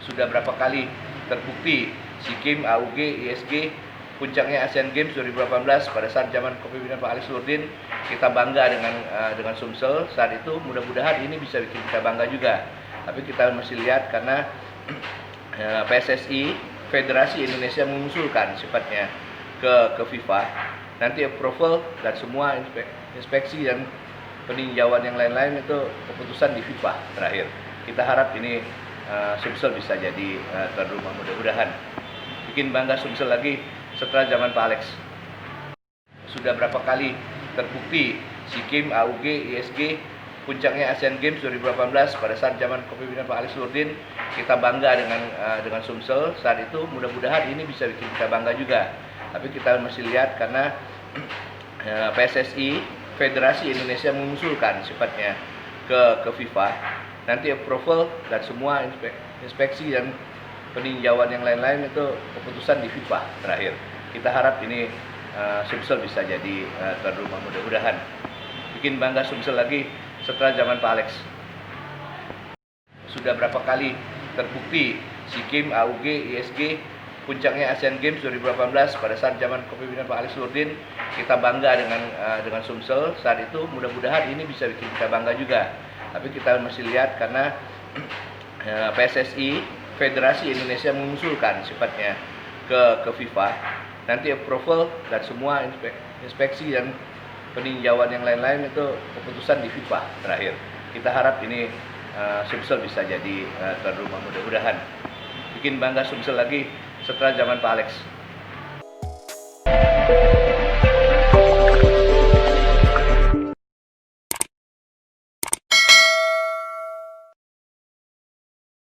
sudah berapa kali terbukti SEA Games, AUG, ISG, puncaknya Asian Games 2018 pada saat zaman kepemimpinan Pak Alex Nurdin. Kita bangga dengan Sumsel saat itu. Mudah-mudahan ini bisa bikin kita bangga juga. Tapi kita masih lihat karena PSSI, Federasi Indonesia mengusulkan sifatnya ke FIFA. Nanti approval dan semua inspeksi dan peninjauan yang lain-lain itu keputusan di FIFA terakhir. Kita harap ini Sumsel bisa jadi tuan rumah, mudah-mudahan bikin bangga Sumsel lagi setelah zaman Pak Alex. Sudah berapa kali terbukti SEA Games, AUG, ISG, puncaknya Asian Games 2018 pada saat zaman kepemimpinan Pak Alex Nurdin. Kita bangga dengan Sumsel saat itu. Mudah-mudahan ini bisa bikin kita bangga juga. Tapi kita masih lihat karena PSSI, Federasi Indonesia mengusulkan sifatnya ke FIFA. Nanti approval dan semua inspeksi dan peninjauan yang lain-lain itu keputusan di FIFA terakhir. Kita harap ini Sumsel bisa jadi tuan rumah, mudah-mudahan bikin bangga Sumsel lagi setelah zaman Pak Alex. Sudah berapa kali terbukti SEA Games, AUG, ISG, puncaknya Asian Games 2018 pada saat zaman kepemimpinan Pak Alex Nurdin. Kita bangga dengan Sumsel saat itu. Mudah-mudahan ini bisa bikin kita bangga juga. Tapi kita masih lihat karena PSSI, Federasi Indonesia mengusulkan sifatnya ke FIFA. Nanti approval dan semua inspeksi dan peninjauan yang lain-lain itu keputusan di FIFA terakhir. Kita harap ini Sumsel bisa jadi tuan rumah, mudah-mudahan bikin bangga Sumsel lagi setelah zaman Pak Alex.